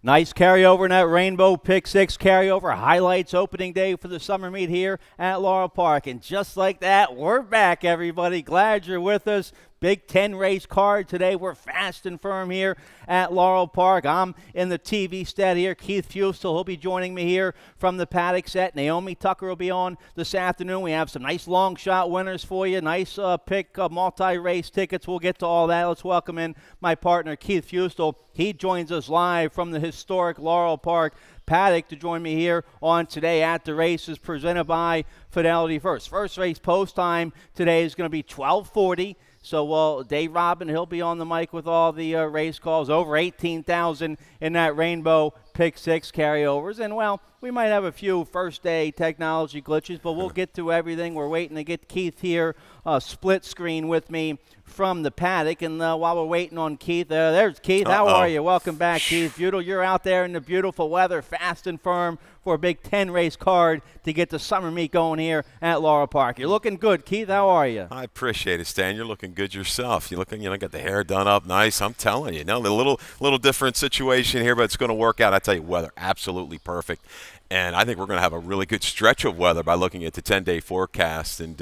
Nice carryover in that Rainbow Pick 6 carryover. Highlights opening day for the summer meet here at Laurel Park. And just like that, we're back, everybody. Glad you're with us. Big 10 race card today. We're fast and firm here at Laurel Park. I'm in the TV stead here. Keith Fustel, he'll be joining me here from the paddock set. Naomi Tucker will be on this afternoon. We have some nice long shot winners for you. Nice pick multi-race tickets. We'll get to all that. Let's welcome in my partner, Keith Fustel. He joins us live from the historic Laurel Park paddock to join me here on Today at the Races, presented by Fidelity First. First race post time today is going to be 12:40. So Dave Robin, he'll be on the mic with all the race calls. Over 18,000 in that Rainbow Pick 6 carryovers. And, well, we might have a few first-day technology glitches, but we'll get to everything. We're waiting to get Keith here, split screen with me from the paddock. And while we're waiting on Keith, there's Keith. How are you? Welcome back, Keith. You're out there in the beautiful weather, fast and firm for a big 10-race card to get the summer meet going here at Laurel Park. You're looking good, Keith. How are you? I appreciate it, Stan. You're looking good yourself. You're looking, got the hair done up nice. I'm telling you, a little different situation here, but it's going to work out. I tell you, weather absolutely perfect, and I think we're going to have a really good stretch of weather by looking at the 10-day forecast. And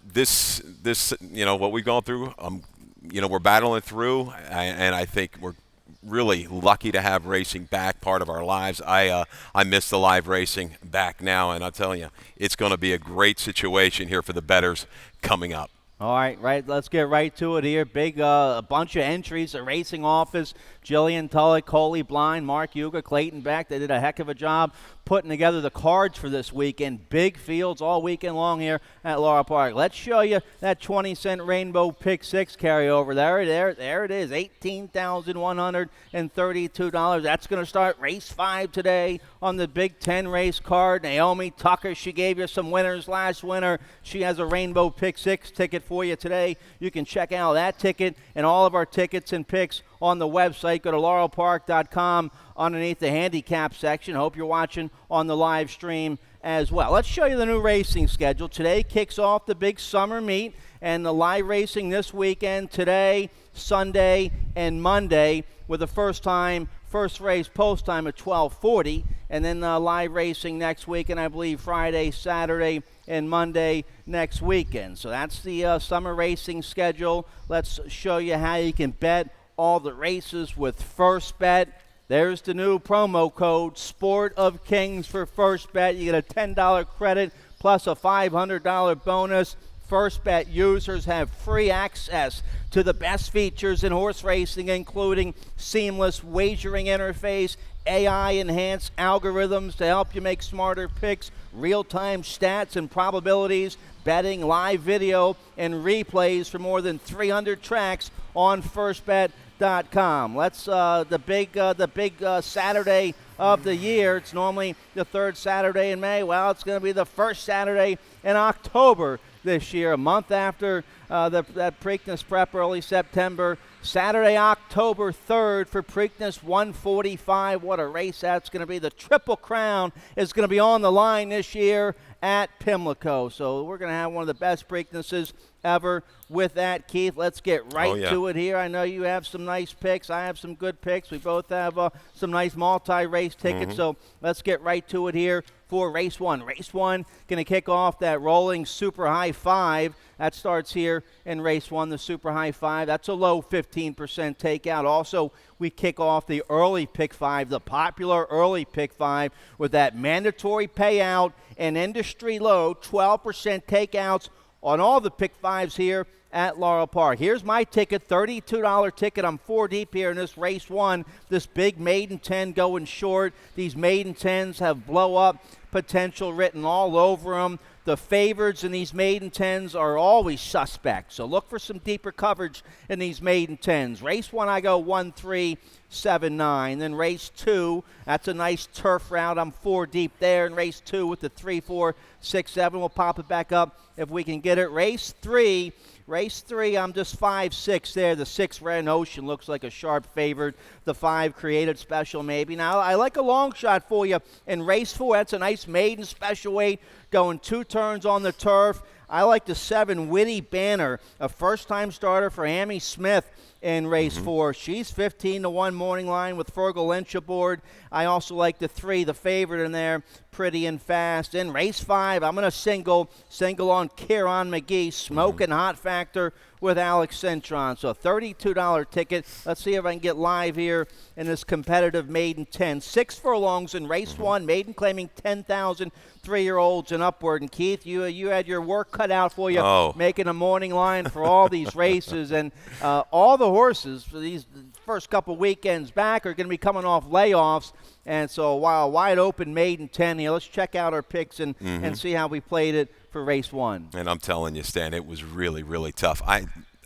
this, what we've gone through, we're battling through, and I think we're really lucky to have racing back, part of our lives. I miss the live racing back now, and I'll tell you, it's going to be a great situation here for the bettors coming up. All right, let's get right to it here. Big a bunch of entries, the racing office, Jillian Tullock, Coley Blind, Mark Yuga, Clayton Beck. They did a heck of a job putting together the cards for this weekend. Big fields all weekend long here at Laurel Park. Let's show you that 20-cent Rainbow Pick 6 carryover. There it is, $18,132. That's going to start race 5 today on the Big 10 race card. Naomi Tucker, she gave you some winners last winter. She has a Rainbow Pick 6 ticket for you today. You can check out that ticket and all of our tickets and picks on the website. Go to laurelpark.com underneath the handicap section. Hope you're watching on the live stream as well. Let's show you the new racing schedule. Today kicks off the big summer meet and the live racing this weekend, today, Sunday, and Monday, with the first race post time at 12:40, and then live racing next week, and I believe Friday, Saturday, and Monday next weekend. So that's the summer racing schedule. Let's show you how you can bet all the races with First Bet. There's the new promo code, Sport of Kings, for First Bet. You get a $10 credit plus a $500 bonus. First Bet users have free access to the best features in horse racing, including seamless wagering interface, AI-enhanced algorithms to help you make smarter picks, real-time stats and probabilities, betting, live video, and replays for more than 300 tracks on FirstBet.com. Let's the big Saturday of the year. It's normally the third Saturday in May. Well, it's going to be the first Saturday in October this year, a month after that Preakness Prep, early September. Saturday, October 3rd for Preakness 145. What a race that's going to be. The Triple Crown is going to be on the line this year at Pimlico. So we're going to have one of the best Preaknesses ever with that, Keith. Let's get right to it here. I know you have some nice picks. I have some good picks. We both have some nice multi-race tickets. So let's get right to it here for race 1. Race 1 going to kick off that rolling super high 5. That starts here in race 1, the super high 5. That's a low 15% takeout. Also, we kick off the early pick 5, the popular early pick 5, with that mandatory payout and industry low 12% takeouts on all the pick 5s here at Laurel Park. Here's my ticket, $32 ticket. I'm 4 deep here in this race 1. This big maiden 10 going short. These maiden 10s have blow-up potential written all over them. The favorites in these maiden 10s are always suspect, so look for some deeper coverage in these maiden 10s. Race 1, I go 1, 3, 7, 9. Then race 2, that's a nice turf route. I'm 4 deep there in race 2 with the 3, 4, 6, 7. We'll pop it back up if we can get it. Race 3, I'm just 5, 6 there. The 6, Red Ocean, looks like a sharp favorite. The 5, Created Special, maybe. Now, I like a long shot for you in race 4. That's a nice maiden special weight, going 2 turns on the turf. I like the 7 Witty Banner, a first-time starter for Amy Smith in race 4. She's 15-1 morning line with Fergal Lynch aboard. I also like the 3, the favorite in there, Pretty and Fast. In race 5, I'm going to single on Kieran McGee, Smoking Hot Factor with Alex Cintron. So $32 ticket. Let's see if I can get live here in this competitive maiden 10. 6 furlongs in race 1, maiden claiming 10,000 3-year-olds and upward. And Keith, you had your work cut out for you, making a morning line for all these races. And all the horses for these first couple weekends back are going to be coming off layoffs. And so while wide open maiden 10 here, let's check out our picks and see how we played it for race 1. And I'm telling you, Stan, it was really, really tough.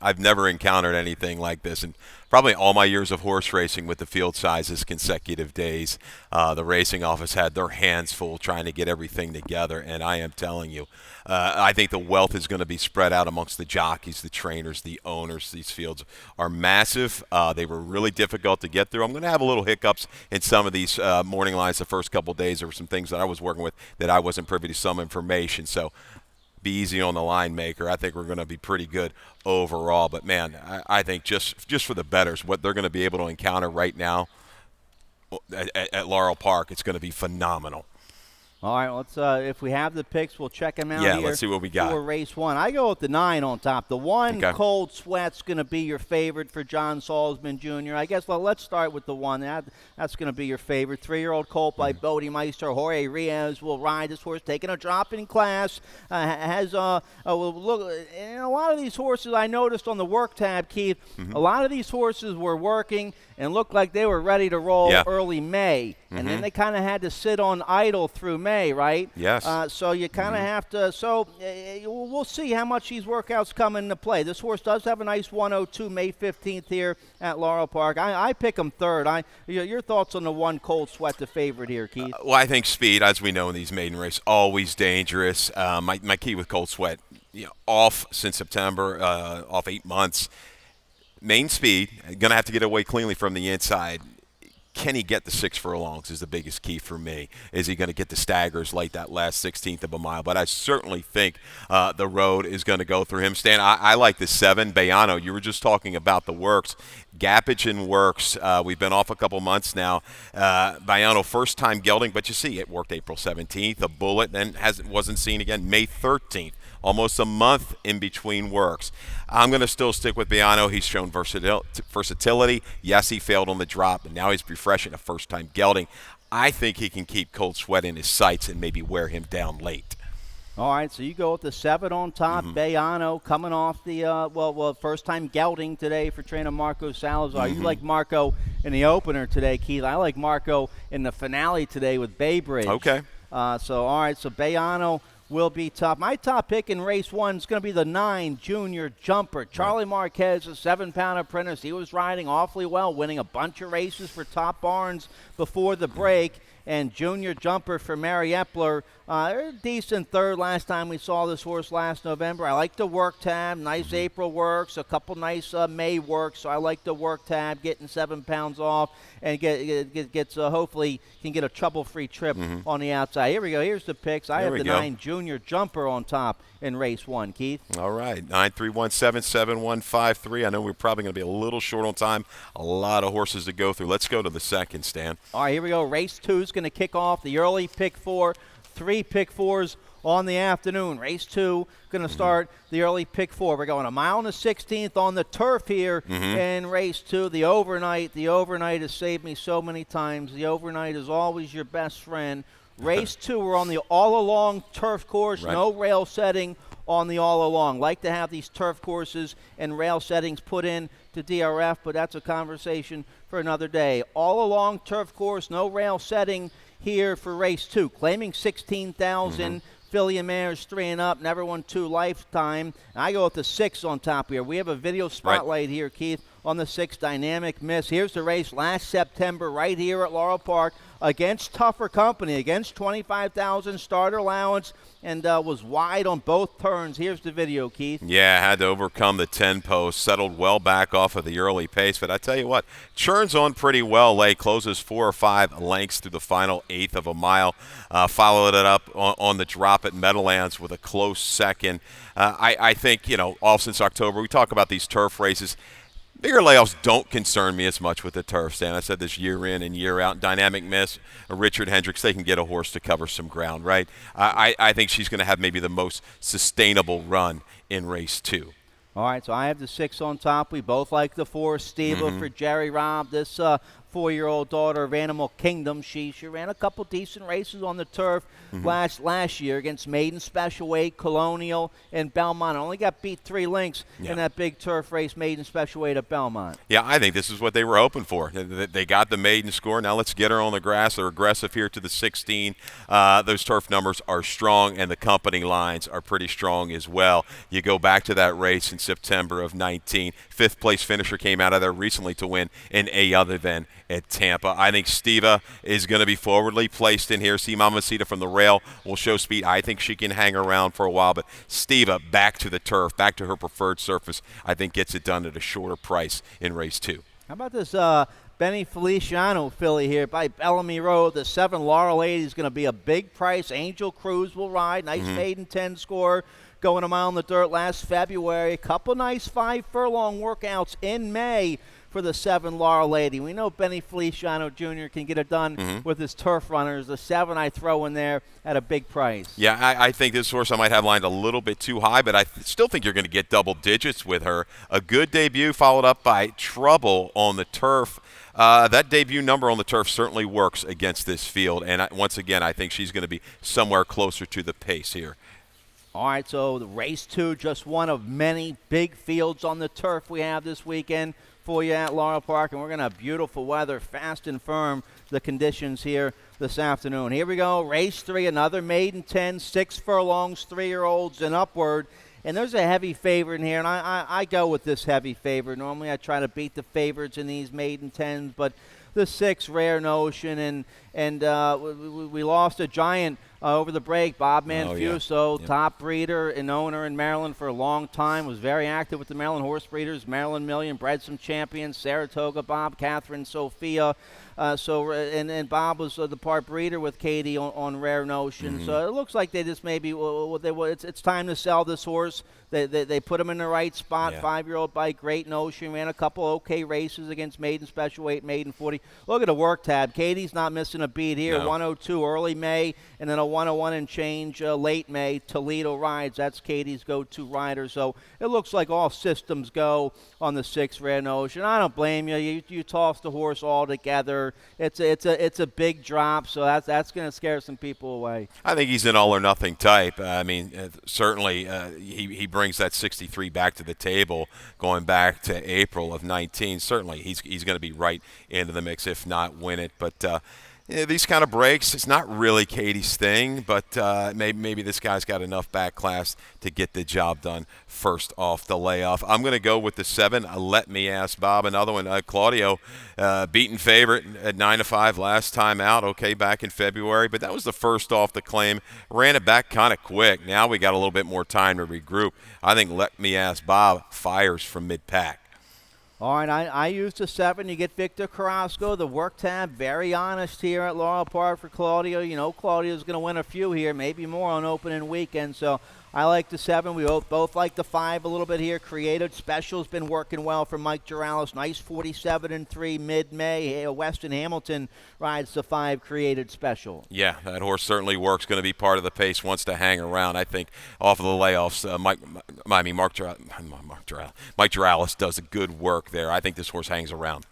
I've never encountered anything like this, and probably all my years of horse racing with the field sizes consecutive days, the racing office had their hands full trying to get everything together, and I am telling you, I think the wealth is going to be spread out amongst the jockeys, the trainers, the owners. These fields are massive. They were really difficult to get through. I'm going to have a little hiccups in some of these morning lines the first couple of days. There were some things that I was working with that I wasn't privy to some information, so be easy on the line maker. I think we're going to be pretty good overall. But, man, I think just for the bettors, what they're going to be able to encounter right now at Laurel Park, it's going to be phenomenal. All right, let's. If we have the picks, we'll check them out. Yeah, here let's see what we got for race 1. I go with the 9 on top. The 1, Cold Sweat's going to be your favorite for John Salzman Jr. I guess. Well, let's start with the 1. That's going to be your favorite. 3-year-old colt by Bodie Meister. Jorge Rios will ride this horse, taking a drop in class. Has look. And a lot of these horses I noticed on the work tab, Keith. A lot of these horses were working and looked like they were ready to roll early May, and then they kind of had to sit on idle through May, right? Yes. So you kind of have to. So we'll see how much these workouts come into play. This horse does have a nice 102 May 15th here at Laurel Park. I pick him third. Your thoughts on the 1 Cold Sweat, the favorite here, Keith? Well, I think speed, as we know in these maiden races, always dangerous. My key with Cold Sweat, off since September, off 8 months. Main speed, going to have to get away cleanly from the inside. Can he get the 6 furlongs is the biggest key for me. Is he going to get the staggers late that last 16th of a mile? But I certainly think the road is going to go through him. Stan, I like the 7, Bayano. You were just talking about the works. Gappage and works. We've been off a couple months now. Bayano, first time gelding, but you see it worked April 17th. A bullet, then wasn't seen again May 13th. Almost a month in between works. I'm going to still stick with Bayano. He's shown versatility. Yes, he failed on the drop, but now he's refreshing a first-time gelding. I think he can keep Cold Sweat in his sights and maybe wear him down late. All right, so you go with the 7 on top. Bayano coming off the, first-time gelding today for trainer Marco Salazar. You like Marco in the opener today, Keith. I like Marco in the finale today with Bay Bridge. Okay. All right, so Bayano will be top. My top pick in race 1 is going to be the 9 Junior Jumper. Charlie Marquez, a 7-pound apprentice. He was riding awfully well, winning a bunch of races for Top Barns before the break. And Junior Jumper for Mary Epler, a decent third last time we saw this horse last November. I like the work tab, nice April works, a couple nice May works, so I like the work tab, getting 7 pounds off, and gets hopefully can get a trouble-free trip on the outside. Here we go. Here's the picks. I have the 9 Junior Jumper on top in race 1, Keith. All right, 931-77153. I know we're probably going to be a little short on time. A lot of horses to go through. Let's go to the second, Stan. All right, here we go. Race 2 is going to kick off the early pick 4. 3 pick 4s on the afternoon. Race 2 going to start the early pick 4. We're going a mile and a 16th on the turf here in race 2. The overnight has saved me so many times. The overnight is always your best friend. Race 2, we're on the all-along turf course, no rail setting on the all-along. Like to have these turf courses and rail settings put in to DRF, but that's a conversation for another day. All-along turf course, no rail setting here for race 2. Claiming 16,000, filly and mares 3 and up, never won 2 lifetime. And I go with the 6 on top here. We have a video spotlight here, Keith, on the 6 Dynamic Miss. Here's the race last September right here at Laurel Park. against tougher company, against 25,000 starter allowance, and was wide on both turns. Here's the video, Keith. Yeah, had to overcome the 10 post, settled well back off of the early pace. But I tell you what, churns on pretty well late, closes 4 or 5 lengths through the final eighth of a mile. Followed it up on the drop at Meadowlands with a close second. I think, all since October, we talk about these turf races. Bigger layoffs don't concern me as much with the turf, Stan. I said this year in and year out. Dynamic Miss, Richard Hendricks, they can get a horse to cover some ground, right? I think she's going to have maybe the most sustainable run in race 2. All right, so I have the 6 on top. We both like the 4, Steva for Jerry Robb. This 4-year-old daughter of Animal Kingdom. She ran a couple decent races on the turf last year against Maiden Special Weight, Colonial, and Belmont. Only got beat 3 lengths in that big turf race, Maiden Special Weight at Belmont. Yeah, I think this is what they were hoping for. They got the maiden score. Now let's get her on the grass. They're aggressive here to the 16. Those turf numbers are strong, and the company lines are pretty strong as well. You go back to that race in September of 19. 5th place finisher came out of there recently to win in A other than at Tampa. I think Steva is going to be forwardly placed in here. See Mamacita from the rail will show speed. I think she can hang around for a while, but Steva back to the turf, back to her preferred surface, I think gets it done at a shorter price in race 2. How about this Benny Feliciano filly here by Bellamy Road? The 7 Laurel Lady is going to be a big price. Angel Cruz will ride. Nice maiden 10 score. Going a mile in the dirt last February. A couple nice 5 furlong workouts in May for the 7 Laurel Lady. We know Benny Feliciano Jr. can get it done with his turf runners. The 7 I throw in there at a big price. Yeah, I think this horse I might have lined a little bit too high, but I still think you're going to get double digits with her. A good debut followed up by trouble on the turf. That debut number on the turf certainly works against this field, and once again, I think she's going to be somewhere closer to the pace here. All right, so the race 2, just one of many big fields on the turf we have this weekend for you at Laurel Park, and we're going to have beautiful weather, fast and firm, the conditions here this afternoon. Here we go, race 3, another maiden 10, 6 furlongs, 3-year-olds and upward. And there's a heavy favorite in here, and I go with this heavy favorite. Normally I try to beat the favorites in these maiden 10s, but the 6, Rare Notion, and we lost a giant over the break. Bob Manfuso, top breeder and owner in Maryland for a long time, was very active with the Maryland horse breeders. Maryland Million, bred some champions, Saratoga Bob, Catherine Sophia. And Bob was the part breeder with Katie on Rare Notion. So it looks like they just maybe it's time to sell this horse. They put him in the right spot. 5-year-old by Great Notion, ran a couple okay races against Maiden Special Weight, Maiden 40. Look at the work tab. Katie's not missing a beat here. No. 102 early May, and then a 101 and change late May. Toledo rides. That's Katie's go-to rider. So it looks like all systems go on the 6 Rare Notion. I don't blame you. You toss the horse all together. It's a big drop, so that's going to scare some people away. I think he's an all-or-nothing type. Certainly he brings that 63 back to the table going back to April of 19. Certainly he's going to be right into the mix, if not win it. But these kind of breaks, it's not really Katie's thing, but maybe this guy's got enough back class to get the job done first off the layoff. I'm going to go with the 7. Let Me Ask Bob. Another one, Claudio, beaten favorite at 9-5 last time out, okay, back in February, but that was the first off the claim. Ran it back kind of quick. Now we got a little bit more time to regroup. I think Let Me Ask Bob fires from mid-pack. All right, I used the 7. You get Victor Carrasco. The work tab, very honest here at Laurel Park for Claudio. You know Claudio's going to win a few here, maybe more on opening weekend. So I like the 7. We both like the 5 a little bit here. Creative Special's been working well for Mike Giralles. Nice 47-3 mid-May. Weston Hamilton rides the 5 Creative Special. Yeah, that horse certainly works. Going to be part of the pace. Wants to hang around. I think off of the layoffs, Mike Giralles does a good work there. I think this horse hangs around.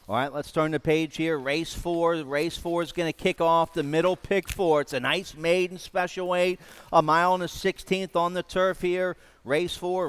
All right, let's turn the page here. Race 4. Race 4 is going to kick off the middle pick 4. It's a nice maiden special weight. A mile and a 16th on the turf here. Race 4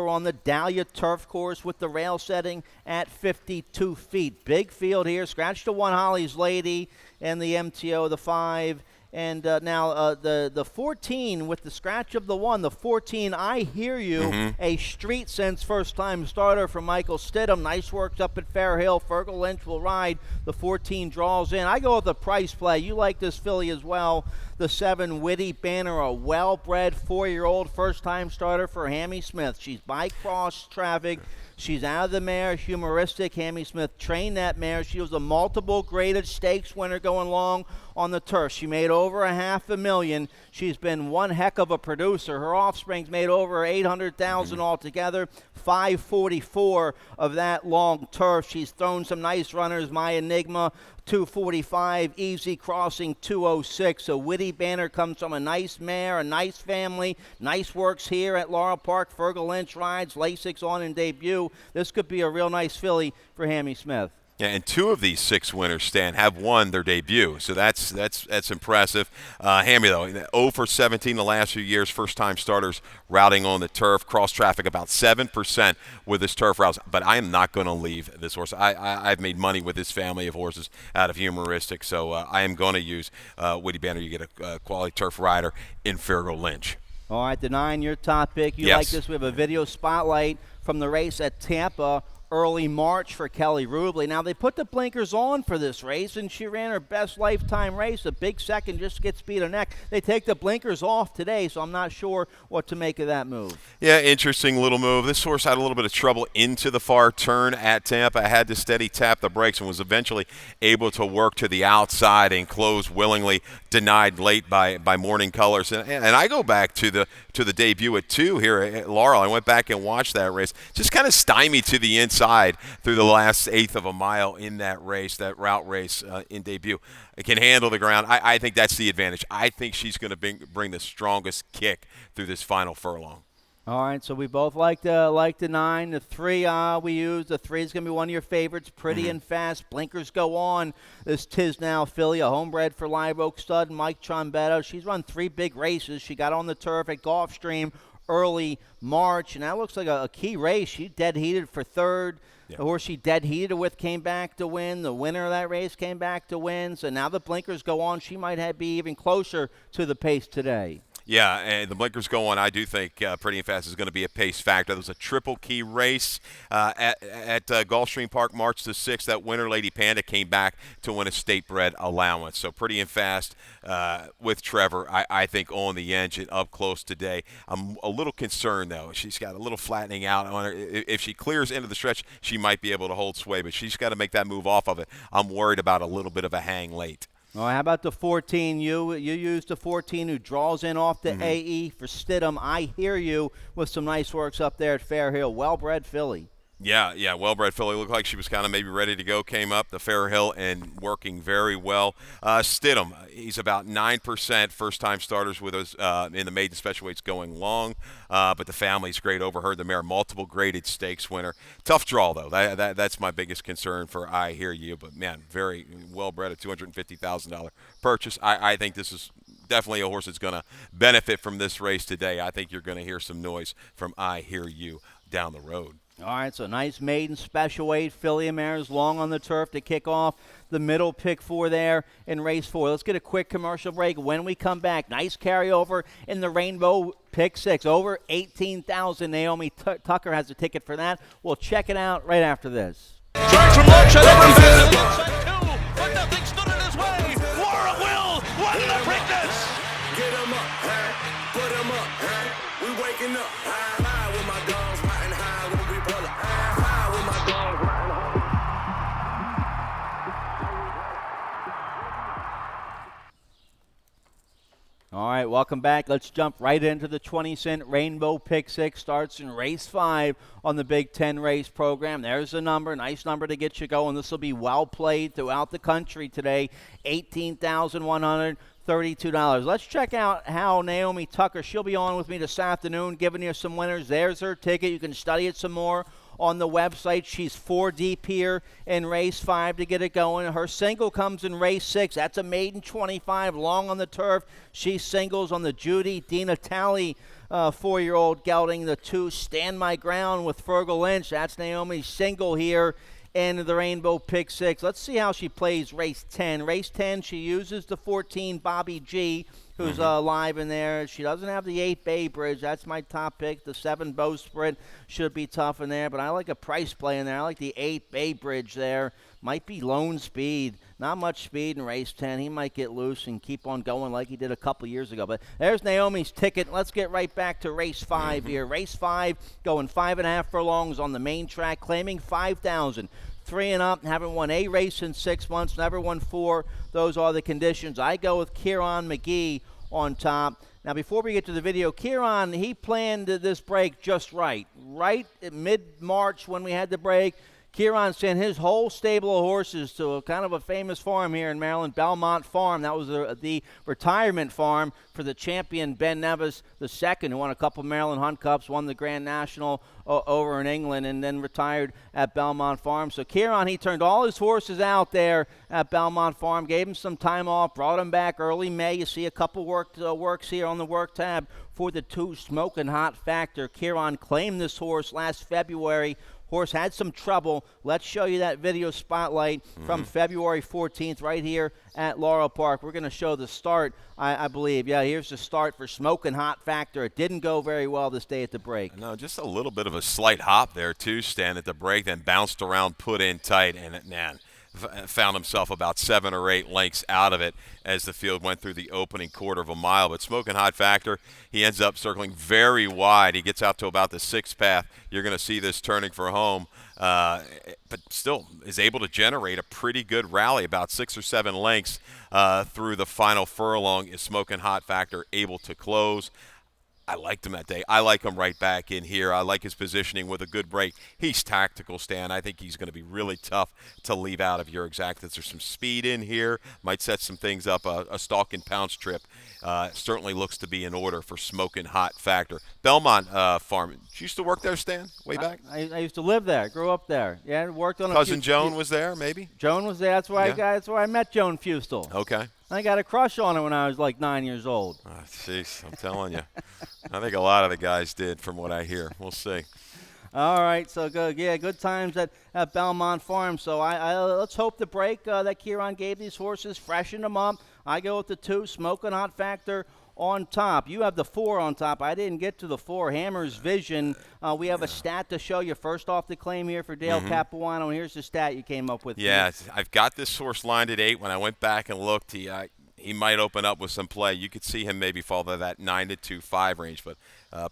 on the Dahlia turf course with the rail setting at 52 feet. Big field here. Scratch the 1 Holly's Lady and the MTO, the 5. And now the 14 with the scratch of the 1, the 14, I Hear You, a street sense first-time starter for Michael Stidham. Nice works up at Fair Hill. Fergal Lynch will ride. The 14 draws in. I go with the price play. You like this filly as well. The 7, Witty Banner, a well-bred 4-year-old first-time starter for Hammy Smith. She's by cross traffic. She's out of the mare, Humoristic. Hammy Smith trained that mare. She was a multiple graded stakes winner going long on the turf. She made over $500,000. She's been one heck of a producer. Her offspring's made over $800,000 altogether. 544 of that long turf. She's thrown some nice runners. My Enigma, 245, Easy Crossing, 206. A Witty Banner comes from a nice mare, a nice family. Nice works here at Laurel Park. Fergal Lynch rides. Lasix on in debut. This could be a real nice filly for Hammy Smith. Yeah, and 2 of these 6 winners, Stan, have won their debut, so that's impressive. Hammy, though, 0 for 17 the last few years, first-time starters routing on the turf, cross-traffic about 7% with his turf routes, but I am not going to leave this horse. I've made money with this family of horses out of Humoristic, so I am going to use Witty Banner. You get a quality turf rider in Fergal Lynch. All right, the 9, your top pick. You like this? We have a video spotlight from the race at Tampa early March for Kelly Rubley. Now, they put the blinkers on for this race, and she ran her best lifetime race. A big second, just gets beat a neck. They take the blinkers off today, so I'm not sure what to make of that move. Yeah, interesting little move. This horse had a little bit of trouble into the far turn at Tampa, had to steady tap the brakes, and was eventually able to work to the outside and close willingly, denied late by Morning Colors. And I go back to the debut at 2 here at Laurel. I went back and watched that race. Just kind of stymied to the inside through the last 1/8 of a mile in that race, that route race in debut. It can handle the ground. I think that's the advantage. I think she's going to bring the strongest kick through this final furlong. All right, so we both like the 9. The 3 we use. The 3 is going to be one of your favorites. Pretty and Fast. Blinkers go on. This Tis Now filly, a homebred for Live Oak stud, Mike Trombetto. She's run 3 big races. She got on the turf at Gulfstream early March, and that looks like a key race. She dead heated for 3rd. Yeah. The horse she dead heated with came back to win. The winner of that race came back to win. So now the blinkers go on. She might be even closer to the pace today. Yeah, and the blinkers go on. I do think Pretty and Fast is going to be a pace factor. There was a triple key race at Gulfstream Park March the 6th. That winner, Lady Panda, came back to win a state-bred allowance. So Pretty and Fast with Trevor, I think, on the engine up close today. I'm a little concerned, though. She's got a little flattening out on her. If she clears into the stretch, she might be able to hold sway, but she's got to make that move off of it. I'm worried about a little bit of a hang late. All right, how about the 14? You used the 14 who draws in off the AE for Stidham. I Hear You with some nice works up there at Fair Hill. Well-bred filly. Yeah, well-bred filly. Looked like she was kind of maybe ready to go. Came up the Fair Hill and working very well. Stidham, he's about 9% first-time starters with us in the maiden special weights going long. But the family's great. Overheard the mare, multiple graded stakes winner. Tough draw, though. That's my biggest concern for I Hear You. But, man, very well-bred, a $250,000 purchase. I think this is definitely a horse that's going to benefit from this race today. I think you're going to hear some noise from I Hear You down the road. All right, so nice maiden special weight filly and mares long on the turf to kick off the middle pick 4 there in race 4. Let's get a quick commercial break. When we come back, nice carryover in the Rainbow pick 6. Over 18,000. Naomi Tucker has a ticket for that. We'll check it out right after this. Charge from lunch at every two, but nothing stood in his way. Laurel will win the Preakness. Get him up, high, put him up, high. We waking up, high, high with my dogs, riding high when we pull up, high, high with my dogs, riding high. All right, welcome back. Let's jump right into the 20-cent Rainbow Pick 6. Starts in race 5 on the Big Ten race program. There's the number, nice number to get you going. This will be well played throughout the country today. $18,132. Let's check out how Naomi Tucker, she'll be on with me this afternoon, giving you some winners. There's her ticket. You can study it some more on the website. She's 4 deep here in race 5 to get it going. Her single comes in race 6. That's a maiden 25 long on the turf. She singles on the Judy Di Natale 4-year-old gelding. The 2 Stand My Ground with Fergal Lynch. That's Naomi's single here and the Rainbow Pick 6. Let's see how she plays race 10. Race 10, she uses the 14 Bobby G, who's live in there. She doesn't have the 8 Bay Bridge. That's my top pick. The 7 Bowsprit should be tough in there, but I like a price play in there. I like the 8 Bay Bridge there. Might be lone speed. Not much speed in race 10. He might get loose and keep on going like he did a couple years ago. But there's Naomi's ticket. Let's get right back to race 5 here. Race 5 going 5.5 furlongs on the main track, claiming 5,000. 3 and up, haven't won a race in 6 months, never won 4. Those are the conditions. I go with Kieran McGee on top. Now, before we get to the video, Kieran, he planned this break just right. Right at mid-March when we had the break, Kieran sent his whole stable of horses to a kind of a famous farm here in Maryland, Belmont Farm. That was the retirement farm for the champion Ben Nevis II, who won a couple Maryland Hunt Cups, won the Grand National over in England, and then retired at Belmont Farm. So Kieran, he turned all his horses out there at Belmont Farm, gave him some time off, brought him back early May. You see a couple works here on the work tab for the 2 Smoking Hot Factor. Kieran claimed this horse last February. Horse had some trouble. Let's show you that video spotlight from February 14th right here at Laurel Park. We're going to show the start, I believe. Yeah, here's the start for Smoking Hot Factor. It didn't go very well this day at the break. No, just a little bit of a slight hop there, too, Stan, at the break, then bounced around, put in tight, and man, found himself about 7 or 8 lengths out of it as the field went through the opening quarter of a mile. But Smoking Hot Factor, he ends up circling very wide. He gets out to about the 6th path. You're going to see this turning for home, but still is able to generate a pretty good rally, about 6 or 7 lengths through the final furlong. Is Smoking Hot Factor able to close? I liked him that day. I like him right back in here. I like his positioning with a good break. He's tactical, Stan. I think he's going to be really tough to leave out of your exactas. There's some speed in here. Might set some things up. A stalk and pounce trip certainly looks to be in order for Smoking Hot Factor. Belmont Farm. Did you used to work there, Stan, way back? I used to live there. Grew up there. Yeah, worked on Cousin Joan was there, maybe? Joan was there. That's where that's where I met Joan Fustel. Okay. I got a crush on her when I was like 9 years old. Oh, jeez, I'm telling you. I think a lot of the guys did, from what I hear. We'll see. All right, so good. Yeah, good times at Belmont Farm. So let's hope the break that Kieran gave these horses freshened them up. I go with the 2, Smoking Hot Factor on top. You have the 4 on top. I didn't get to the 4, Hammer's Vision. We have a stat to show you. First off the claim here for Dale Capuano. Here's the stat you came up with. Yeah, I've got this horse lined at 8. When I went back and looked, he might open up with some play. You could see him maybe fall to that 9-2-5 range, but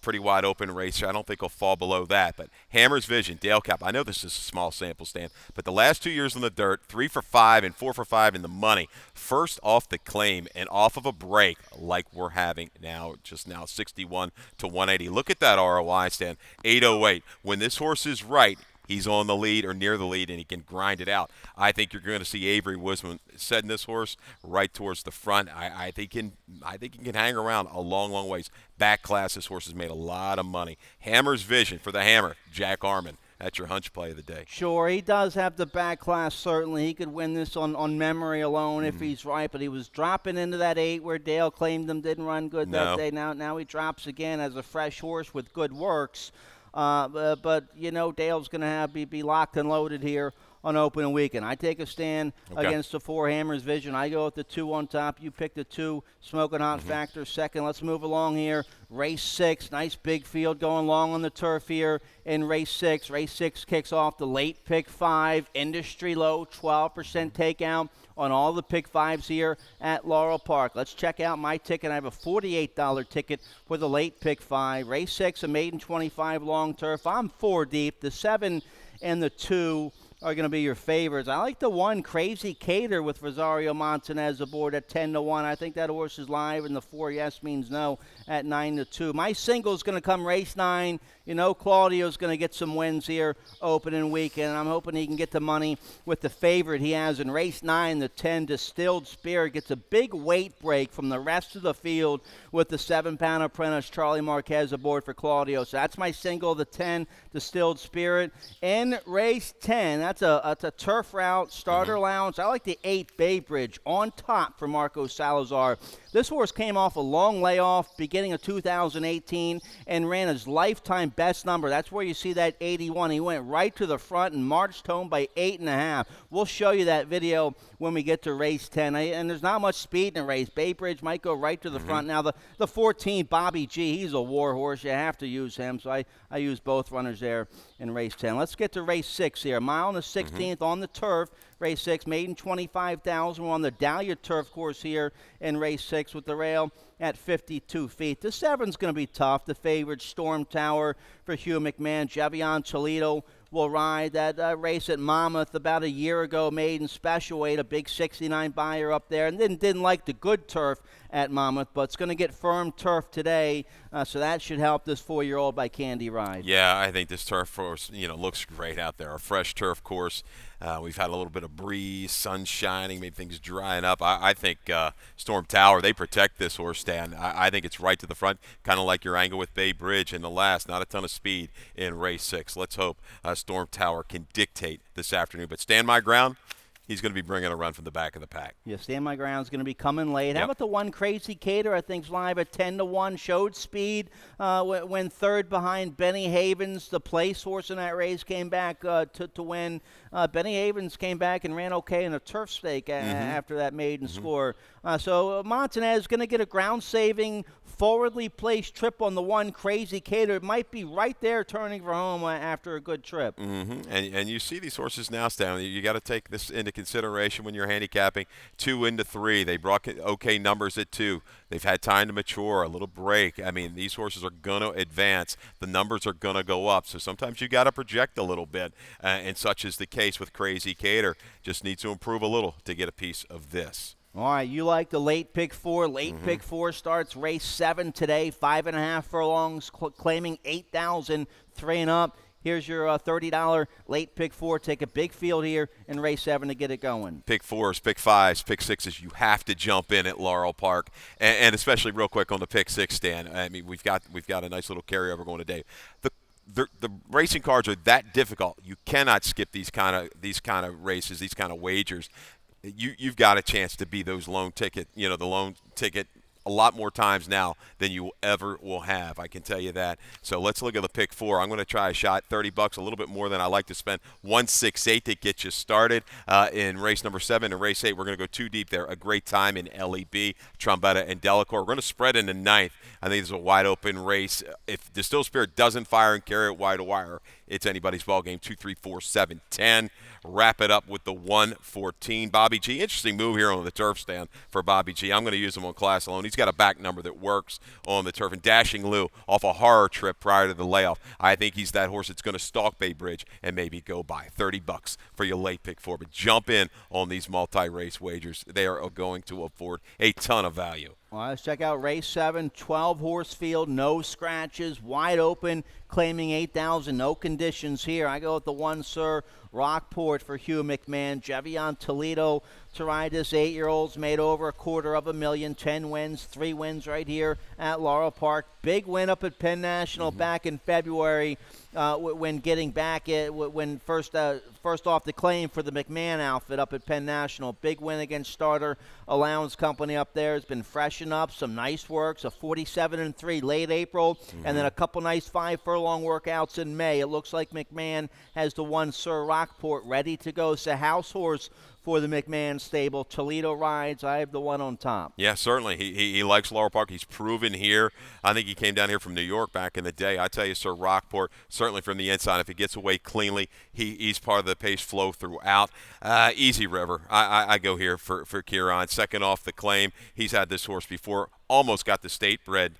pretty wide open race. I don't think he'll fall below that. But Hammer's Vision, Dale Cap. I know this is a small sample, Stan, but the last 2 years on the dirt, 3 for 5 and 4 for 5 in the money. First off the claim and off of a break like we're having now, just now 61 to 180. Look at that ROI, Stan, 808. When this horse is right, he's on the lead or near the lead, and he can grind it out. I think you're going to see Avery Wisman setting this horse right towards the front. I think he can hang around a long, long ways. Back class, this horse has made a lot of money. Hammer's Vision for the Hammer, Jack Arman. That's your hunch play of the day. Sure, he does have the back class, certainly. He could win this on memory alone if he's right, but he was dropping into that 8 where Dale claimed him didn't run good that day. Now he drops again as a fresh horse with good works. But you know, Dale's going to be locked and loaded here on opening weekend. I take a stand against the 4, Hammer's Vision. I go with the 2 on top. You pick the 2, Smoking Hot Factor second. Let's move along here. Race 6, nice big field going long on the turf here in race 6. Race 6 kicks off the late pick 5, industry low, 12% takeout on all the pick 5s here at Laurel Park. Let's check out my ticket. I have a $48 ticket for the late pick 5. Race 6, a maiden 25 long turf. I'm 4 deep. The 7 and the 2 are going to be your favorites. I like the 1, Crazy Cater, with Rosario Montanez aboard at 10-1. I think that horse is live, and the 4, yes means no, at 9-2. My single is going to come race 9. You know, Claudio's going to get some wins here opening weekend. I'm hoping he can get the money with the favorite he has in race 9. The 10, Distilled Spirit, gets a big weight break from the rest of the field with the 7-pound apprentice Charlie Marquez aboard for Claudio. So that's my single, the 10, Distilled Spirit. In race 10, that's That's a turf route, starter allowance. I like the 8 Bay Bridge on top for Marco Salazar. This horse came off a long layoff beginning of 2018 and ran his lifetime best number. That's where you see that 81. He went right to the front and marched home by 8.5. We'll show you that video when we get to race 10. And there's not much speed in the race. Bay Bridge might go right to the front. Now, the 14, Bobby G, he's a war horse. You have to use him. So I use both runners there in race 10. Let's get to race 6 here. Mile and the 16th on the turf. Race 6, maiden 25,000. We're on the Dahlia turf course here in race 6 with the rail at 52 feet. The 7's going to be tough. The favorite, Storm Tower for Hugh McMahon. Javion Toledo will ride that race at Monmouth about a year ago, maiden special weight, a big 69 buyer up there, and then didn't like the good turf at Monmouth, but it's going to get firm turf today, so that should help this 4-year-old by Candy Ride. Yeah, I think this turf course, looks great out there. A fresh turf course. We've had a little bit of breeze, sun shining, maybe things drying up. I think Storm Tower, they protect this horse stand. I think it's right to the front, kind of like your angle with Bay Bridge in the last. Not a ton of speed in race 6. Let's hope Storm Tower can dictate this afternoon. But stand my ground. He's going to be bringing a run from the back of the pack. Yeah, Stand My Ground's going to be coming late. Yep. How about the one Crazy Cater? I think's live at 10-1. Showed speed when third behind Benny Havens. The place horse in that race came back to win. Benny Havens came back and ran okay in a turf stake after that maiden score. So Montanez is going to get a ground-saving, forwardly placed trip on the one Crazy Cater. It might be right there turning for home after a good trip. And you see these horses now, Stanley. You got to take this into consideration when you're handicapping. 2 into 3. They brought okay numbers at 2. They've had time to mature, a little break. I mean, these horses are going to advance. The numbers are going to go up. So sometimes you got to project a little bit, and such is the case with Crazy Cater. Just needs to improve a little to get a piece of this. All right, you like the late pick 4. Late pick 4 starts race 7 today, 5.5 furlongs, claiming 8,000, 3 and up. Here's your $30 late pick 4. Take a big field here in race 7 to get it going. Pick 4s, pick 5s, pick 6s. You have to jump in at Laurel Park, and especially real quick on the pick 6 stand. I mean, we've got a nice little carryover going today. The racing cards are that difficult. You cannot skip these kind of races, these kind of wagers. You've got a chance to be those lone ticket, the lone ticket a lot more times now than you ever will have. I can tell you that. So let's look at the pick 4. I'm going to try a shot, $30, a little bit more than I like to spend. 168 to get you started in race number 7. In race 8, we're going to go 2 deep there. A great time in LEB, Trombetta, and Delacour. We're going to spread in the 9th. I think this is a wide open race. If Distilled Spirit doesn't fire and carry it wide to wire, it's anybody's ball game. 2, 3, 4, 7, 10. Wrap it up with the 114. Bobby G. Interesting move here on the turf stand for Bobby G. I'm going to use him on Class Alone. He's got a back number that works on the turf. And Dashing Lou off a horror trip prior to the layoff. I think he's that horse that's going to stalk Bay Bridge and maybe go by. $30 for your late pick 4. But jump in on these multi-race wagers. They are going to afford a ton of value. Well, let's check out race 7, 12-horse field, no scratches, wide open, claiming 8,000, no conditions here. I go with the 1, Sir Rockport for Hugh McMahon. Javion Toledo to ride this 8-year-old's made over $250,000, 10 wins, 3 wins right here at Laurel Park. Big win up at Penn National back in February when getting back when first off the claim for the McMahon outfit up at Penn National. Big win against Starter Allowance Company up there. Has been freshened up, some nice works, a 47-3 late April, and then a couple nice 5-furlong workouts in May. It looks like McMahon has the 1, Sir Rockport, ready to go. It's a house horse for the McMahon stable. Toledo rides. I have the 1 on top. Yeah, certainly. He likes Laurel Park. He's proven here. I think he came down here from New York back in the day. I tell you, Sir Rockport, certainly from the inside, if he gets away cleanly, he's part of the pace flow throughout. Easy River. I go here for Kieran. Second off the claim. He's had this horse before. Almost got the state-bred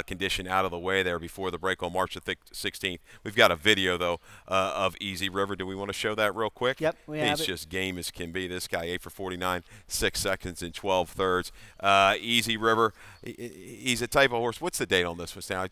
condition out of the way there before the break on March the 16th. We've got a video, though, of Easy River. Do we want to show that real quick? Yep, we have it. He's just game as can be. This guy, 8 for 49, 6 seconds and 12 thirds. Easy River, he's a type of horse. What's the date on this one now?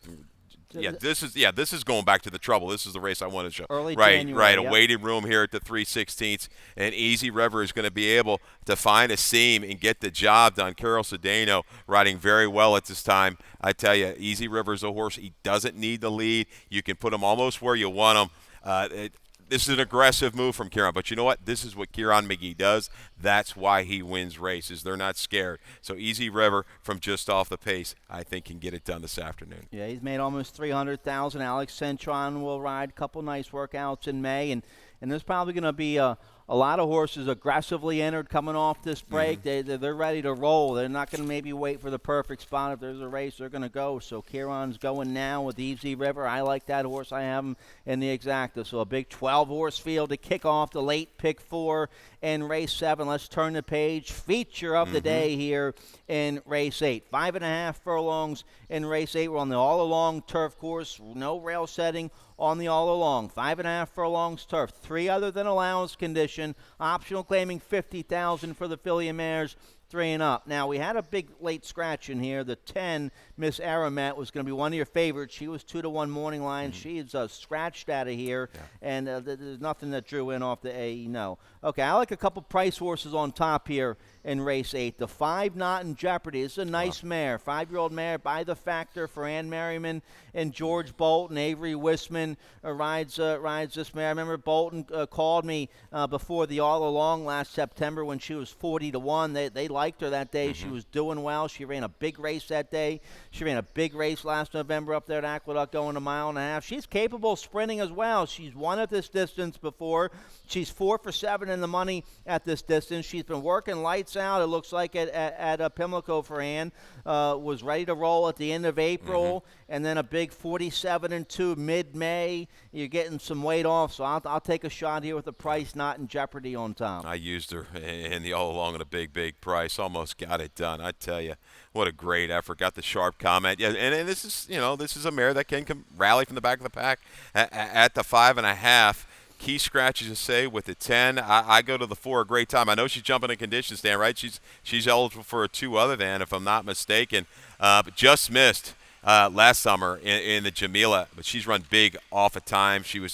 This is going back to the trouble. This is the race I want to show. Early January. Yep. A waiting room here at the 3/16, and Easy River is going to be able to find a seam and get the job done. Carol Cedeno riding very well at this time. I tell you, Easy River is a horse. He doesn't need the lead. You can put him almost where you want him. this is an aggressive move from Kieran, but you know what? This is what Kieran McGee does. That's why he wins races. They're not scared. So Easy River from just off the pace, I think, can get it done this afternoon. Yeah, he's made almost $300,000. Alex Centron will ride a couple nice workouts in May, and there's probably going to be a lot of horses aggressively entered coming off this break. They're ready to roll. They're not going to maybe wait for the perfect spot. If there's a race, they're going to go. So Kieran's going now with Easy River. I like that horse. I have him in the exacta. So a big 12-horse field to kick off the late pick 4 and race 7. Let's turn the page. Feature of the day here in race 8. 5.5 furlongs in race 8. We're on the all-along turf course. No rail setting on the all-along. 5.5 furlongs turf. 3 other than allowance condition. Optional claiming $50,000 for the filly and mares. 3 and up. Now, we had a big late scratch in here. The 10, Miss Aramet, was going to be one of your favorites. She was 2-1 morning line. She's scratched out of here, and there's nothing that drew in off the A. No. Okay, I like a couple price horses on top here in race 8. The 5 Not in Jeopardy. This is a nice mare. 5-year-old mare by the factor for Ann Merriman and George Bolton. Avery Wisman rides this mare. I remember Bolton called me before the All Along last September when she was 40-1. They liked her that day. She was doing well. She ran a big race that day. She ran a big race last November up there at Aqueduct going a mile and a half. She's capable of sprinting as well. She's won at this distance before. She's 4 for 7 in the money at this distance. She's been working lights out, it looks like, at Pimlico for Ann. Was ready to roll at the end of April, and then a big 47-2 mid-May. You're getting some weight off, so I'll take a shot here with the price Not in Jeopardy on top. I used her in the all along at a big price. Almost got it done. I tell you, what a great effort. Got the sharp comment. Yeah, and this is a mare that can rally from the back of the pack at the 5.5. Key scratches to say with the 10. I go to the 4 a great time. I know she's jumping in condition stand, right? She's eligible for a 2 other than, if I'm not mistaken, but just missed last summer in the Jamila, but she's run big off of time. She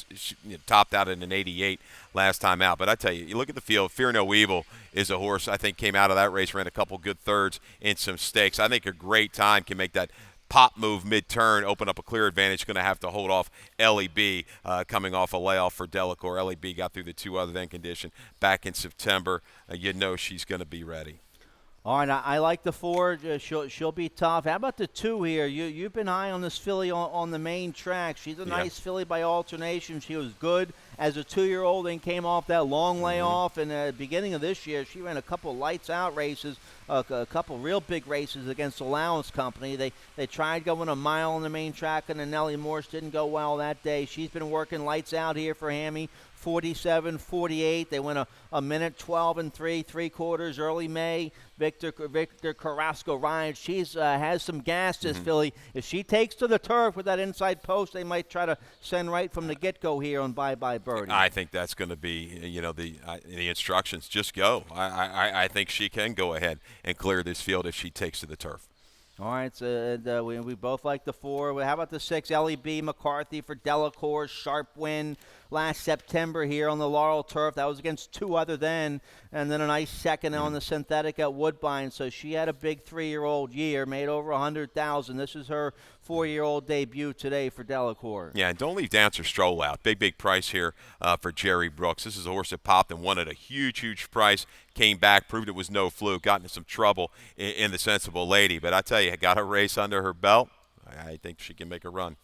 topped out in an 88 last time out. But I tell you look at the field. Fear No Evil is a horse I think came out of that race, ran a couple good thirds in some stakes. I think a great time can make that pop move mid-turn, open up a clear advantage. Going to have to hold off LEB coming off a layoff for Delacour. LEB got through the 2 other than condition back in September. You know she's going to be ready. All right, I like the 4. She'll be tough. How about the 2 here? You've been high on this filly on the main track. She's a nice filly by alternation. She was good as a 2-year-old and came off that long layoff. And at the beginning of this year, she ran a couple lights-out races, a couple real big races against Allowance Company. They tried going a mile on the main track, and the Nellie Morse didn't go well that day. She's been working lights out here for Hammy. 47-48. They went a minute 12 and 3/4 early May. Victor Carrasco rides. She's has some gas, this filly. If she takes to the turf with that inside post, they might try to send right from the get-go here on Bye Bye Birdie. I think that's going to be, the instructions. Just go. I think she can go ahead and clear this field if she takes to the turf. All right, so we both like the 4. How about the 6? LEB McCarthy for Delacour. Sharp win last September here on the Laurel turf. That was against 2 other than, and then a nice second on the synthetic at Woodbine. So she had a big 3-year-old year, made over $100,000. This is her 4-year-old debut today for Delacour. Yeah, and don't leave Dancer Stroll out. Big price here for Jerry Brooks. This is a horse that popped and won at a huge price. Came back, proved it was no fluke, got into some trouble in the Sensible Lady. But I tell you, got a race under her belt. I think she can make a run.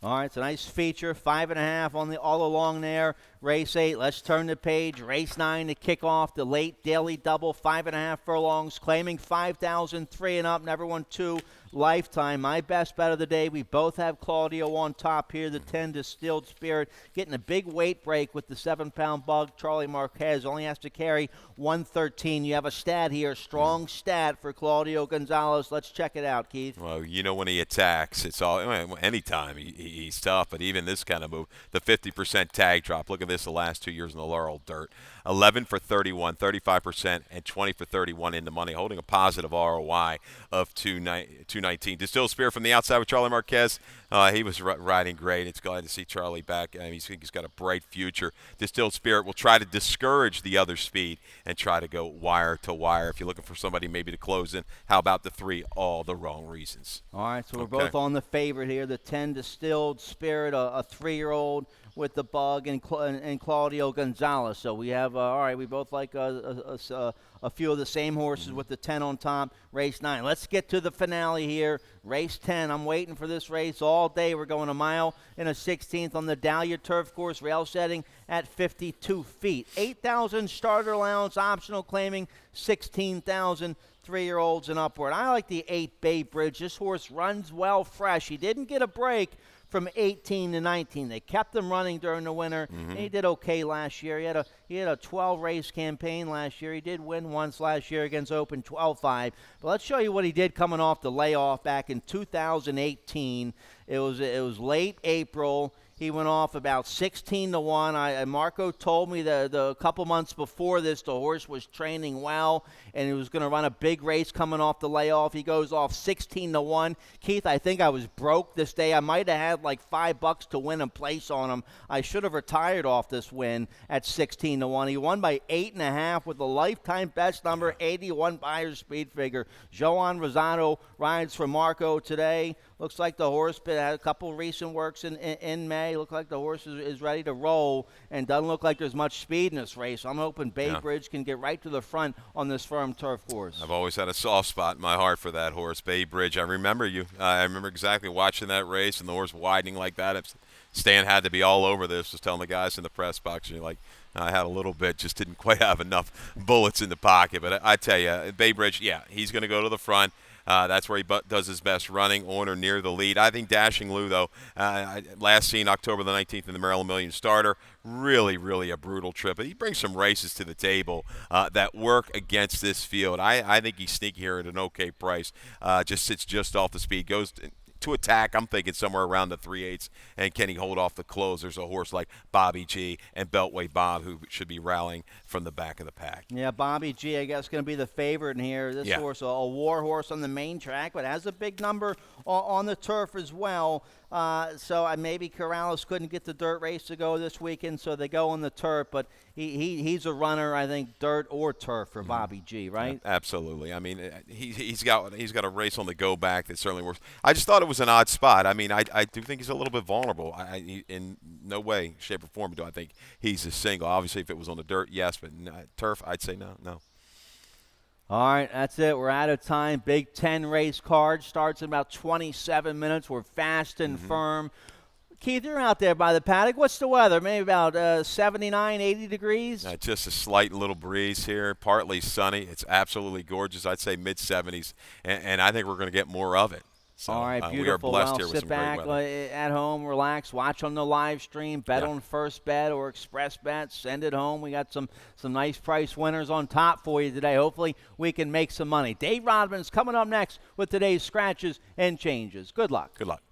All right, it's a nice feature. 5.5 on the all along there. Race 8. Let's turn the page. Race 9 to kick off the late daily double. 5.5 furlongs, claiming 5,000, 3 and up. Never won 2 lifetime. My best bet of the day. We both have Claudio on top here. The 10 Distilled Spirit getting a big weight break with the 7-pound bug. Charlie Marquez only has to carry 113. You have a stat here, strong stat for Claudio Gonzalez. Let's check it out, Keith. Well, when he attacks, it's all anytime he's tough. But even this kind of move, the 50% tag drop. Look at this the last 2 years in the Laurel dirt. 11 for 31, 35%, and 20 for 31 in the money, holding a positive ROI of 219. Distilled Spirit from the outside with Charlie Marquez. He was riding great. It's glad to see Charlie back. He's got a bright future. Distilled Spirit will try to discourage the other speed and try to go wire to wire. If you're looking for somebody maybe to close in, how about the 3? All the wrong reasons. All right, so we're both on the favorite here, the 10 Distilled Spirit, a 3-year-old with the Bug and Claudio Gonzalez. So we have, all right, we both like a few of the same horses with the 10 on top, race 9. Let's get to the finale here, race 10. I'm waiting for this race all day. We're going a mile and a 16th on the Dahlia Turf Course, rail setting at 52 feet. 8,000 starter allowance, optional claiming 16,000 3-year-olds and upward. I like the 8 Bay Bridge. This horse runs well fresh. He didn't get a break from 18 to 19. They kept him running during the winter. He did okay last year. He had a 12-race campaign last year. He did win once last year against Open 12-5. But let's show you what he did coming off the layoff back in 2018. It was late April. He went off about 16-1. Marco told me that a couple months before this, the horse was training well, and he was going to run a big race coming off the layoff. He goes off 16-1. Keith, I think I was broke this day. I might have had like $5 to win and place on him. I should have retired off this win at 16-1. He won by 8.5 with a lifetime best number, 81 buyer's speed figure. Joan Rosado rides for Marco today. Looks like the horse had a couple recent works in May. Look like the horse is ready to roll, and doesn't look like there's much speed in this race. I'm hoping Bay Bridge can get right to the front on this firm turf course. I've always had a soft spot in my heart for that horse, Bay Bridge. I remember you. I remember exactly watching that race and the horse widening like that. Stan had to be all over this, was telling the guys in the press box, and you're like, I had a little bit, just didn't quite have enough bullets in the pocket. But I tell you, Bay Bridge, yeah, he's going to go to the front. That's where he does his best, running on or near the lead. I think Dashing Lou, though, last seen October the 19th in the Maryland Million Starter, really, really a brutal trip. But he brings some races to the table that work against this field. I think he's sneaky here at an okay price. Just sits just off the speed, goes to attack. I'm thinking somewhere around the 3/8, and can he hold off the close? There's a horse like Bobby G and Beltway Bob who should be rallying from the back of the pack. Yeah, Bobby G, I guess, going to be the favorite in here. This horse, a war horse on the main track, but has a big number on the turf as well. So maybe Corrales couldn't get the dirt race to go this weekend, so they go on the turf. But he's a runner, I think, dirt or turf for Bobby G, right? Yeah, absolutely. I mean, he's got a race on the go back that certainly works. I just thought it was an odd spot. I mean, I do think he's a little bit vulnerable. In no way, shape, or form do I think he's a single. Obviously, if it was on the dirt, yes, but turf, I'd say no. All right, that's it. We're out of time. Big 10 race card starts in about 27 minutes. We're fast and firm. Keith, you're out there by the paddock. What's the weather? Maybe about 79, 80 degrees? Just a slight little breeze here, partly sunny. It's absolutely gorgeous. I'd say mid-70s, and I think we're going to get more of it. So, all right, beautiful. We are blessed here with sit some back great weather. At home, relax, watch on the live stream, bet on First Bet or Express Bet, send it home. We got some nice price winners on top for you today. Hopefully we can make some money. Dave Rodman's coming up next with today's scratches and changes. Good luck. Good luck.